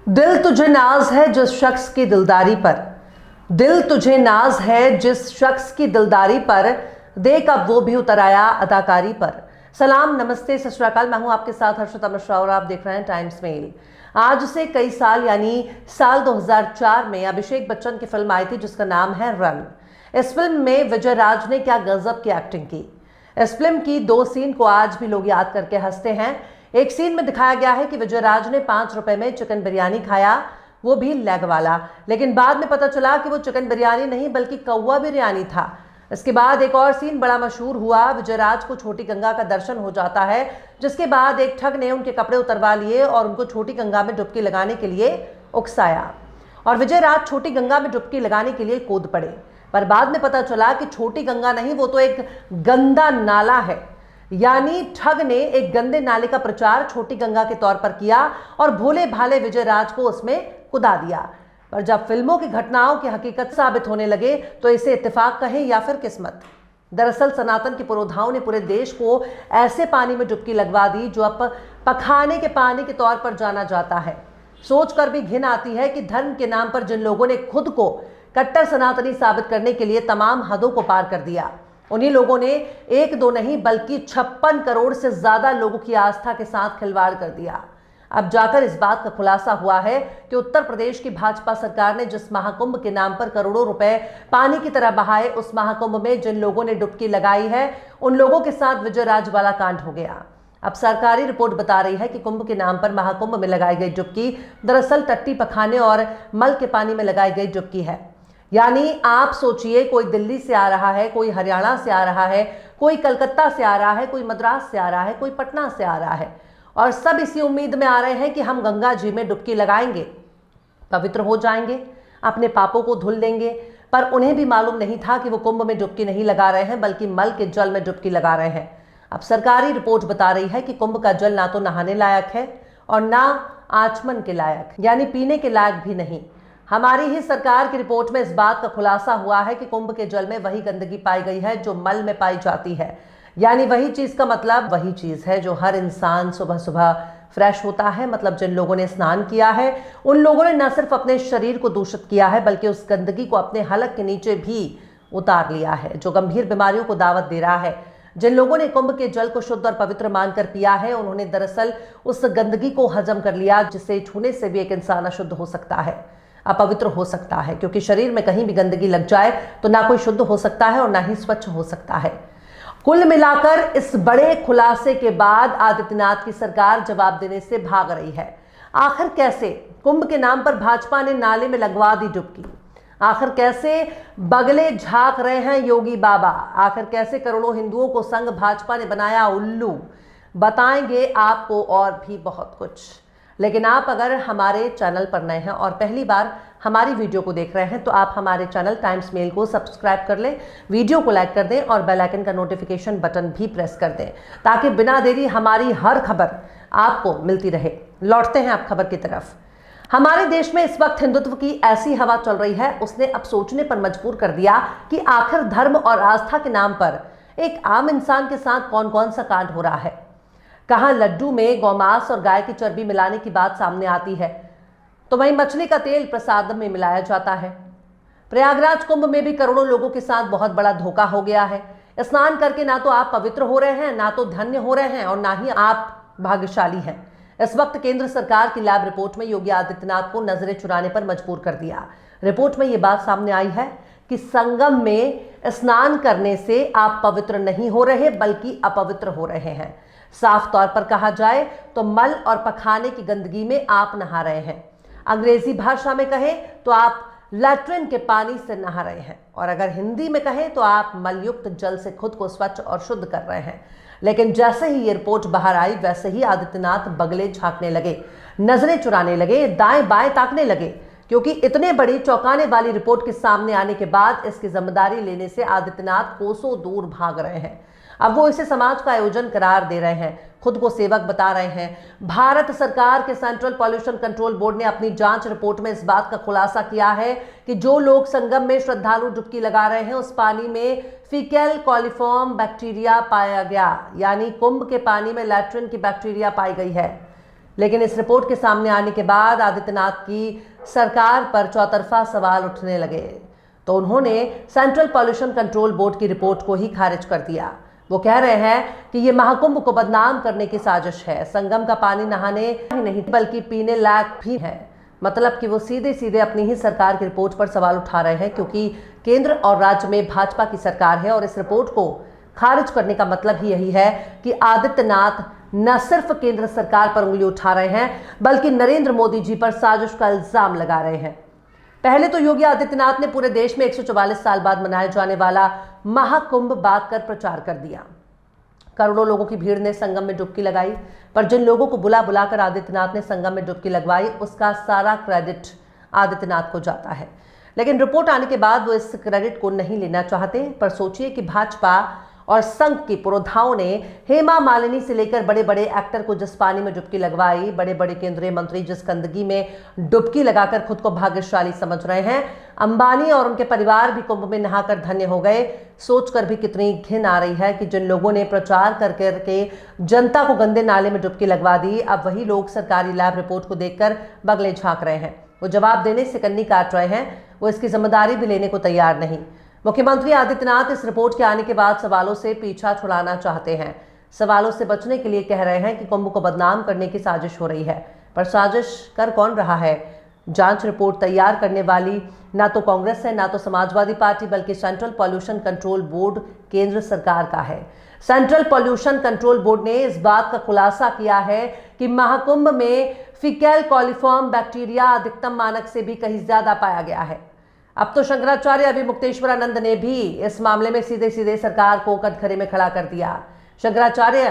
दिल तुझे नाज है जिस शख्स की दिलदारी पर, दिल तुझे नाज है जिस शख्स की दिलदारी पर, देख अब वो भी उतर आया अदाकारी पर। सलाम, नमस्ते, सत श्री अकाल। मैं हूं आपके साथ हर्षिता मिश्रा और आप देख रहे हैं टाइम्स मेल। आज से कई साल यानी साल 2004 में अभिषेक बच्चन की फिल्म आई थी जिसका नाम है रन। इस फिल्म में विजय राज ने क्या गजब की एक्टिंग की। इस फिल्म की 2 सीन को आज भी लोग याद करके हंसते हैं। एक सीन में दिखाया गया है कि विजय राज ने 5 रुपए में चिकन बिरयानी खाया, वो भी लेग वाला, लेकिन बाद में पता चला कि वो चिकन बिरयानी नहीं बल्कि कौवा बिरयानी था। इसके बाद एक और सीन बड़ा मशहूर हुआ। विजय राज को छोटी गंगा का दर्शन हो जाता है, जिसके बाद एक ठग ने उनके कपड़े उतरवा लिए और उनको छोटी गंगा में डुबकी लगाने के लिए उकसाया और विजय राज छोटी गंगा में डुबकी लगाने के लिए कूद पड़े। पर बाद में पता चला कि छोटी गंगा नहीं, वो तो एक गंदा नाला है। यानी ठग ने एक गंदे नाले का प्रचार छोटी गंगा के तौर पर किया और भोले भाले विजय राज को उसमें कुदा दिया। पर जब फिल्मों की घटनाओं की हकीकत साबित होने लगे तो इसे इत्तेफाक कहें या फिर किस्मत। दरअसल सनातन के पुरोधाओं ने पूरे देश को ऐसे पानी में डुबकी लगवा दी जो अब पखाने के पानी के तौर पर जाना जाता है। सोचकर भी घिन आती है कि धर्म के नाम पर जिन लोगों ने खुद को कट्टर सनातनी साबित करने के लिए तमाम हदों को पार कर दिया, उन्हीं लोगों ने 1-2 नहीं बल्कि 56 करोड़ से ज्यादा लोगों की आस्था के साथ खिलवाड़ कर दिया। अब जाकर इस बात का खुलासा हुआ है कि उत्तर प्रदेश की भाजपा सरकार ने जिस महाकुंभ के नाम पर करोड़ों रुपए पानी की तरह बहाए, उस महाकुंभ में जिन लोगों ने डुबकी लगाई है उन लोगों के साथ विजय राज वाला कांड हो गया। अब सरकारी रिपोर्ट बता रही है कि कुंभ के नाम पर महाकुंभ में लगाई गई डुबकी दरअसल टट्टी पखाने और मल के पानी में लगाई गई डुबकी है। यानी आप सोचिए, कोई दिल्ली से आ रहा है, कोई हरियाणा से आ रहा है, कोई कलकत्ता से आ रहा है, कोई मद्रास से आ रहा है, कोई पटना से आ रहा है और सब इसी उम्मीद में आ रहे हैं कि हम गंगा जी में डुबकी लगाएंगे, पवित्र हो जाएंगे, अपने पापों को धुल देंगे। पर उन्हें भी मालूम नहीं था कि वो कुंभ में डुबकी नहीं लगा रहे हैं बल्कि मल के जल में डुबकी लगा रहे हैं। अब सरकारी रिपोर्ट बता रही है कि कुंभ का जल ना तो नहाने लायक है और ना आचमन के लायक, यानी पीने के लायक भी नहीं। हमारी ही सरकार की रिपोर्ट में इस बात का खुलासा हुआ है कि कुंभ के जल में वही गंदगी पाई गई है जो मल में पाई जाती है। यानी वही चीज का मतलब वही चीज है जो हर इंसान सुबह सुबह फ्रेश होता है। मतलब जिन लोगों ने स्नान किया है उन लोगों ने न सिर्फ अपने शरीर को दूषित किया है बल्कि उस गंदगी को अपने हलक के नीचे भी उतार लिया है, जो गंभीर बीमारियों को दावत दे रहा है। जिन लोगों ने कुंभ के जल को शुद्ध और पवित्र मानकर पिया है उन्होंने दरअसल उस गंदगी को हजम कर लिया जिसे छूने से भी एक इंसान अशुद्ध हो सकता है, अपवित्र हो सकता है, क्योंकि शरीर में कहीं भी गंदगी लग जाए तो ना कोई शुद्ध हो सकता है और ना ही स्वच्छ हो सकता है। कुल मिलाकर इस बड़े खुलासे के बाद आदित्यनाथ की सरकार जवाब देने से भाग रही है। आखिर कैसे कुंभ के नाम पर भाजपा ने नाले में लगवा दी डुबकी? आखिर कैसे बगले झांक रहे हैं योगी बाबा? आखिर कैसे करोड़ों हिंदुओं को संघ भाजपा ने बनाया उल्लू? बताएंगे आपको और भी बहुत कुछ। लेकिन आप अगर हमारे चैनल पर नए हैं और पहली बार हमारी वीडियो को देख रहे हैं तो आप हमारे चैनल टाइम्स मेल को सब्सक्राइब कर लें, वीडियो को लाइक कर दें और बेल आइकन का नोटिफिकेशन बटन भी प्रेस कर दें ताकि बिना देरी हमारी हर खबर आपको मिलती रहे। लौटते हैं आप खबर की तरफ। हमारे देश में इस वक्त हिंदुत्व की ऐसी हवा चल रही है, उसने अब सोचने पर मजबूर कर दिया कि आखिर धर्म और आस्था के नाम पर एक आम इंसान के साथ कौन कौन सा कांड हो रहा है। कहां लड्डू में गौमांस और गाय की चर्बी मिलाने की बात सामने आती है तो वहीं मछली का तेल प्रसाद में मिलाया जाता है। प्रयागराज कुंभ में भी करोड़ों लोगों के साथ बहुत बड़ा धोखा हो गया है। स्नान करके ना तो आप पवित्र हो रहे हैं, ना तो धन्य हो रहे हैं और ना ही आप भाग्यशाली हैं। इस वक्त केंद्र सरकार की लैब रिपोर्ट में योगी आदित्यनाथ को नजरें चुराने पर मजबूर कर दिया। रिपोर्ट में यह बात सामने आई है कि संगम में स्नान करने से आप पवित्र नहीं हो रहे बल्कि अपवित्र हो रहे हैं। साफ तौर पर कहा जाए तो मल और पखाने की गंदगी में आप नहा रहे हैं। अंग्रेजी भाषा में कहें तो आप लैट्रिन के पानी से नहा रहे हैं और अगर हिंदी में कहें तो आप मलयुक्त जल से खुद को स्वच्छ और शुद्ध कर रहे हैं। लेकिन जैसे ही ये रिपोर्ट बाहर आई वैसे ही आदित्यनाथ बगले झांकने लगे, नजरें चुराने लगे, दाएं बाएं ताकने लगे, क्योंकि इतने बड़ी चौंकाने वाली रिपोर्ट के सामने आने के बाद इसकी जिम्मेदारी लेने से आदित्यनाथ कोसों दूर भाग रहे हैं। अब वो इसे समाज का आयोजन करार दे रहे हैं, खुद को सेवक बता रहे हैं। भारत सरकार के सेंट्रल पॉल्यूशन कंट्रोल बोर्ड ने अपनी जांच रिपोर्ट में इस बात का खुलासा किया है कि जो लोग संगम में श्रद्धालु डुबकी लगा रहे हैं उस पानी में फीकल कॉलिफॉर्म बैक्टीरिया पाया गया, यानी कुंभ के पानी में लैट्रिन की बैक्टीरिया पाई गई है। लेकिन इस रिपोर्ट के सामने आने के बाद आदित्यनाथ की सरकार पर चौतरफा सवाल उठने लगे तो उन्होंने सेंट्रल पॉल्यूशन कंट्रोल बोर्ड की रिपोर्ट को ही खारिज कर दिया। वो कह रहे हैं कि ये महाकुंभ को बदनाम करने की साजिश है। संगम का पानी नहाने ही नहीं बल्कि पीने लायक भी है। मतलब कि वो सीधे सीधे अपनी ही सरकार की रिपोर्ट पर सवाल उठा रहे हैं, क्योंकि केंद्र और राज्य में भाजपा की सरकार है और इस रिपोर्ट को खारिज करने का मतलब ही यही है कि आदित्यनाथ न सिर्फ केंद्र सरकार पर उंगली उठा रहे हैं बल्कि नरेंद्र मोदी जी पर साजिश का इल्जाम लगा रहे हैं। पहले तो योगी आदित्यनाथ ने पूरे देश में 144 साल बाद मनाए जाने वाला महाकुंभ बात कर प्रचार कर दिया। करोड़ों लोगों की भीड़ ने संगम में डुबकी लगाई, पर जिन लोगों को बुला बुलाकर आदित्यनाथ ने संगम में डुबकी लगवाई उसका सारा क्रेडिट आदित्यनाथ को जाता है। लेकिन रिपोर्ट आने के बाद वो इस क्रेडिट को नहीं लेना चाहते। पर सोचिए कि भाजपा और संघ के पुरोधाओं ने हेमा मालिनी से लेकर बड़े बड़े एक्टर को जिस पानी में डुबकी लगवाई, बड़े बड़े केंद्रीय मंत्री जिस गंदगी में डुबकी लगाकर खुद को भाग्यशाली समझ रहे हैं, अंबानी और उनके परिवार भी कुंभ में नहाकर धन्य हो गए। सोचकर भी कितनी घिन आ रही है कि जिन लोगों ने प्रचार कर करके जनता को गंदे नाले में डुबकी लगवा दी, अब वही लोग सरकारी लैब रिपोर्ट को देखकर बगले झांक रहे हैं। वो जवाब देने से कन्नी काट रहे हैं, वो इसकी जिम्मेदारी भी लेने को तैयार नहीं। मुख्यमंत्री आदित्यनाथ इस रिपोर्ट के आने के बाद सवालों से पीछा छुड़ाना चाहते हैं। सवालों से बचने के लिए कह रहे हैं कि कुंभ को बदनाम करने की साजिश हो रही है। पर साजिश कर कौन रहा है? जांच रिपोर्ट तैयार करने वाली ना तो कांग्रेस है ना तो समाजवादी पार्टी, बल्कि सेंट्रल पॉल्यूशन कंट्रोल बोर्ड केंद्र सरकार का है। सेंट्रल पॉल्यूशन कंट्रोल बोर्ड ने इस बात का खुलासा किया है कि महाकुंभ में फीकल कॉलिफॉर्म बैक्टीरिया अधिकतम मानक से भी कहीं ज्यादा पाया गया है। अब तो शंकराचार्य अभिमुक्तेश्वरानंद ने भी इस मामले में सीधे सीधे सरकार को कटघरे में खड़ा कर दिया। शंकराचार्य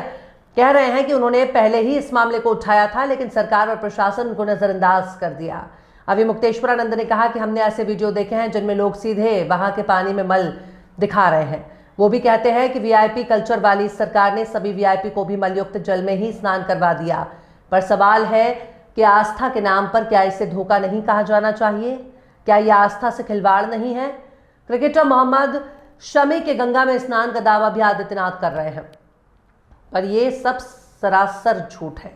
कह रहे हैं कि उन्होंने पहले ही इस मामले को उठाया था, लेकिन सरकार और प्रशासन उनको नजरअंदाज कर दिया। अभिमुक्तेश्वरानंद ने कहा कि हमने ऐसे वीडियो देखे हैं जिनमें लोग सीधे वहां के पानी में मल दिखा रहे हैं। वो भी कहते हैं कि वीआईपी कल्चर वाली सरकार ने सभी वीआईपी को भी मलयुक्त जल में ही स्नान करवा दिया। पर सवाल है कि आस्था के नाम पर क्या इसे धोखा नहीं कहा जाना चाहिए? क्या यह आस्था से खिलवाड़ नहीं है? क्रिकेटर मोहम्मद शमी के गंगा में स्नान का दावा भी आदित्यनाथ कर रहे हैं, पर यह सब सरासर झूठ है।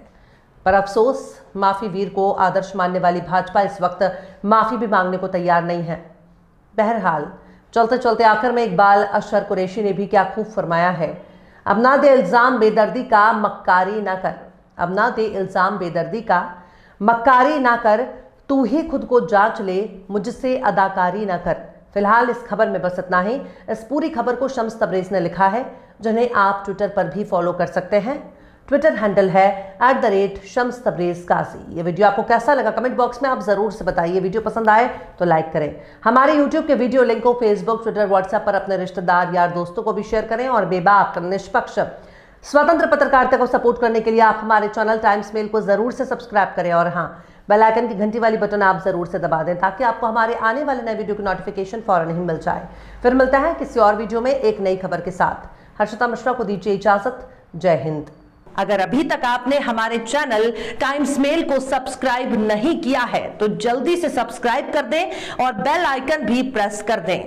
पर अफसोस, माफी वीर को आदर्श मानने वाली भाजपा इस वक्त माफी भी मांगने को तैयार नहीं है। बहरहाल चलते चलते आखिर में इकबाल अशर कुरैशी ने भी क्या खूब फरमाया है, अब ना दे इल्जाम बेदर्दी का, मक्कारी ना कर। अब ना दे इल्जाम बेदर्दी का, मक्कारी ना कर, तू ही खुद को जांच ले, मुझसे अदाकारी ना कर। फिलहाल इस खबर में बस इतना ही। इस पूरी खबर को शम्स तबरेज ने लिखा है, जिन्हें आप ट्विटर पर भी फॉलो कर सकते हैं। ट्विटर हैंडल है @शम्स तबरेज काजी। ये वीडियो आपको कैसा लगा कमेंट बॉक्स में आप जरूर से बताइए। वीडियो पसंद आए तो लाइक करें। हमारे यूट्यूब के वीडियो लिंक को फेसबुक, ट्विटर, व्हाट्सएप पर अपने रिश्तेदार, यार, दोस्तों को भी शेयर करें और बेबाक, निष्पक्ष, स्वतंत्र पत्रकारिता को सपोर्ट करने के लिए आप हमारे चैनल टाइम्स मेल को जरूर से सब्सक्राइब करें और हाँ, बेल आइकन की घंटी वाली बटन आप जरूर से दबा दें ताकि आपको हमारे आने वाले नए वीडियो की नोटिफिकेशन फौरन ही मिल जाए। फिर मिलता है किसी और वीडियो में एक नई खबर के साथ। हर्षिता मिश्रा को दीजिए इजाजत। जय हिंद। अगर अभी तक आपने हमारे चैनल टाइम्स मेल को सब्सक्राइब नहीं किया है तो जल्दी से सब्सक्राइब कर दें और बेल आइकन भी प्रेस कर दें।